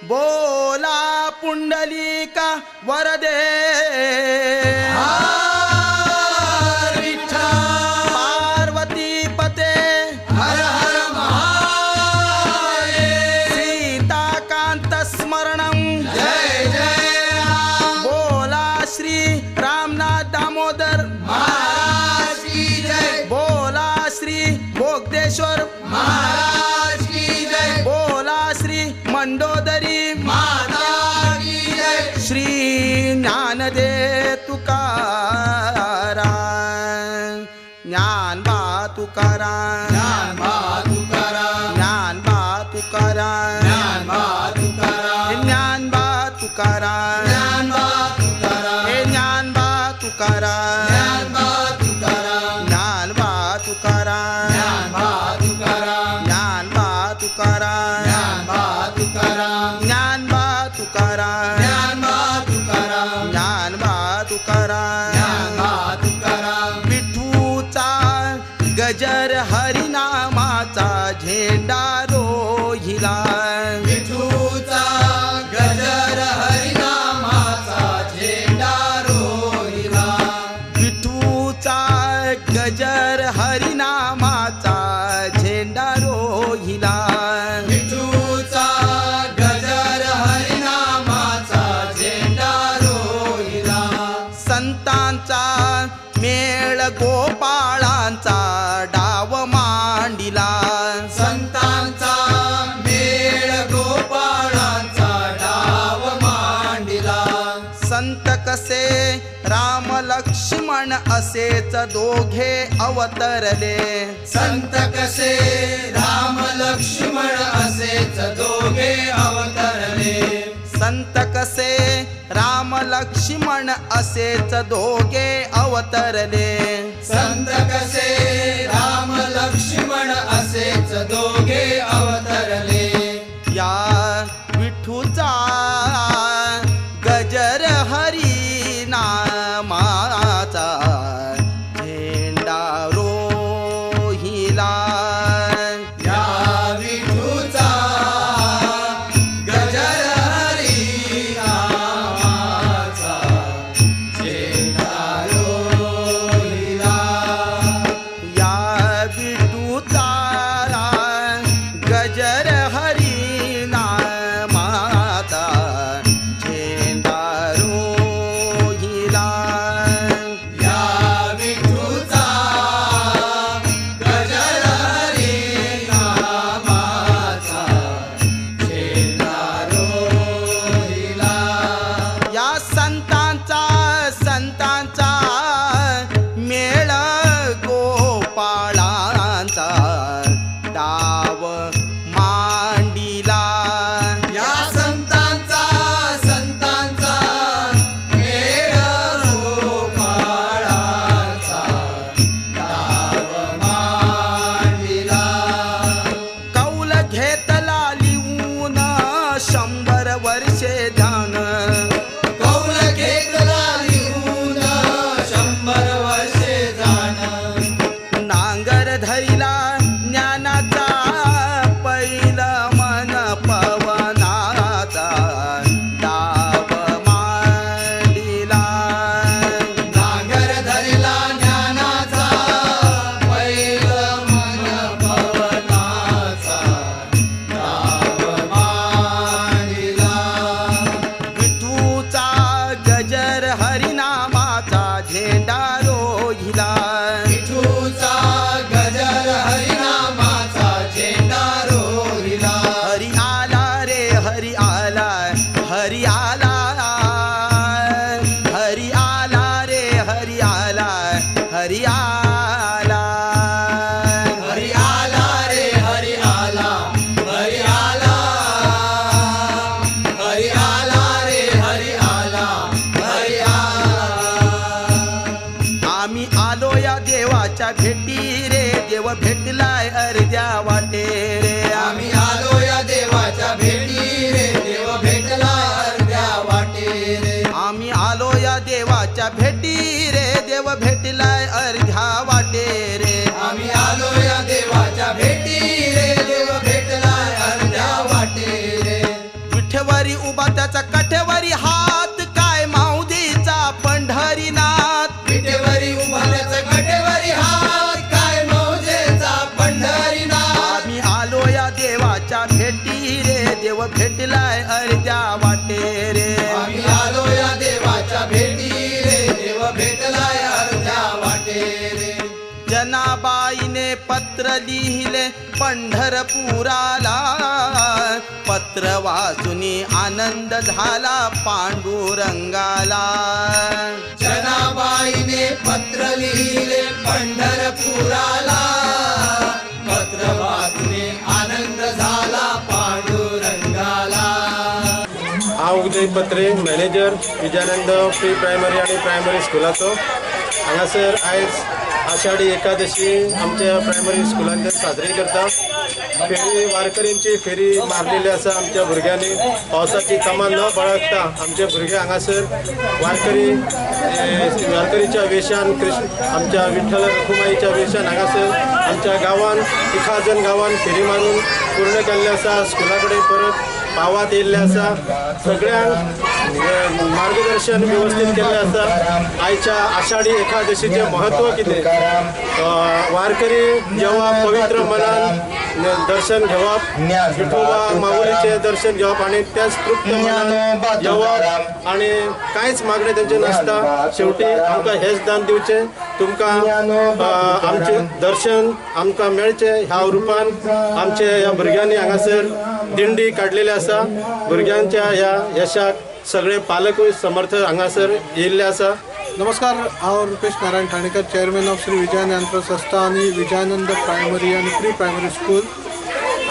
बोला पुंडलिका वरदे पार्वती पते हर हर महादेव सीताकांत स्मरणं जय जय राम बोला श्री रामनाथ दामोदर महाराज की जय बोला श्री भोगदेश्वर महाराज की जय बोला श्री मंडोदरी माता की जय श्री ज्ञानदेव तुकाराम ज्ञानबा तुकाराम ज्ञानबा तुकाराम ज्ञानबा तुकाराम ज्ञानबा तुकाराम ज्ञानबा तुकाराम ज्ञानबा तुकाराम हे ज्ञानबा तुकाराम ज्ञानबा तुकाराम ज्ञानबा तुकाराम ज्ञानबा तुकाराम ज्ञानबा तुकाराम ज्ञानबा तुकाराम ज्ञानबा तुकाराम ज्ञानबा तुकाराम ज्ञानबा तुकाराम ज्ञानबा तुकाराम विठूचा गजर हरिनामाचा झेंडा रोहिला विठूचा गजर हरिनामाचा झेंडा रोहिला विठूचा गजर हरिनामाचा झेंडा रोहिला विठूचा गजर हरिनामाचा झेंडा रोहिला संतांचा मेळ गोपाळांचा डाव मांडिला संतांचा मेळ गोपाळांचा डाव मांडिला संत कसे राम लक्ष्मण असेच दोघे अवतरले संत कसे राम लक्ष्मण असेच दोघे अवतरले संत कसे राम लक्ष्मण असेच दोघे अवतरले संत कसे राम लक्ष्मण असेच दोघे अवतरले या विठूचा गजर हरी नामाचा झेंडा रोहिला या विठूचा गजर हरिनामाचा झेंडा रोहिला विठेवरी उभा त्याचा कठेवरी हात, काय माऊलीचा पंढरीनाथ. विटेवरी उभा त्याचा कटेवरी हात, काय मौजेचा पंढरीनाथ. आम्ही आलो या देवाच्या भेटी रे, देव भेटलाय अर्ध्या वाटे रे. आम्ही आलो या देवाच्या भेटी रे, देव भेटलाय अर्ध्या वाटे रे. जनाबाईने पत्र लिहिले पंढरपुराला, पत्र वाचुनी आनंद झाला पांडुरंगाला. जनाबाईने पत्र लिहिले पंढरपुराला, पत्र वाचून आनंद झाला पांडुरंगाला. हांव उदय पत्रे, मॅनेजर विजयानंद प्री प्रायमरी आणि प्रायमरी स्कुलाचो. हांगासर आयज आषाढी एकादशी आमच्या प्रायमरी स्कुलांत साजरी करता. फेरी वारकरींची फेरी मारलेली आसा आमच्या भुरग्यांनी. पावसाची कमान न बळगता आमचे भुरगे हांगासर वारकरीच्या वेशान आमच्या विठ्ठल रखुमाईच्या वेशान हांगासर आमच्या गांवान 1000 गांवान फेरी मारून पूर्ण केल्ले आसा. स्कुला कडेन परत पावात येयल्ले आसा. सगळ्यांक मार्गदर्शन व्यवस्थित केल्लें आसा. आयच्या आषाढी एकादशीचें महत्व कितें, वारकरी जेव्हा पवित्र मनान दर्शन घेवप, विठोबा माऊलीचे दर्शन घेवप आणि त्याच तृप्त मनान येवप आणि कांयच मागणें तेंचें नासता. शेवटी आमकां हेच दान दिवचें, तुमकां आमचें दर्शन आमकां मेळचें ह्या रुपान आमचे ह्या भुरग्यांनी हांगासर दिंडी काडलेली आसा. भुरग्यांच्या ह्या यशाक सगळे पालकूय समर्थ हांगासर येयल्ले आसा. नमस्कार, हांव रुपेश नारायण ठाणेकर, चेअरमॅन ऑफ श्री विजयानंद संस्था आणि विजयानंद प्रायमरी आणि प्री प्रायमरी स्कूल.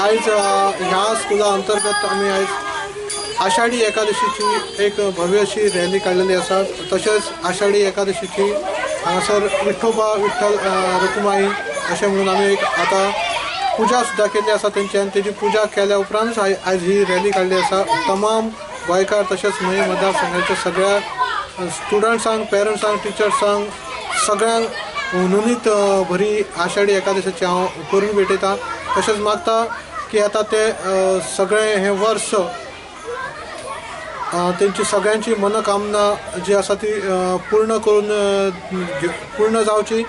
आयज ह्या स्कुला अंतर्गत आमी आयज आषाढी एकादशीची एक भव्य अशी रॅली काडलेली आसा. तशेंच आषाढी एकादशीची हांगासर विठोबा विठ्ठल रखुमाई अशें म्हणून आमी एक आतां पुजा सुद्दां केल्ली आसा तेंच्यान. तेजी पुजा केल्या उपरांत आयज ही रॅली काडली आसा. तमाम गोंयकार तशेंच मयी मतदारसंघाच्या सगळ्या स्टुडंट्सांक, पेरंट्सांक, टिचर्सांक सगळ्यांक नोंदणीत बरी आषाढी एकादशीची हांव करून भेटयतां. तशेंच मागता की आतां ते सगळें हें वर्स तेंची सगळ्यांची मनोकामना जी आसा ती पूर्ण जावची.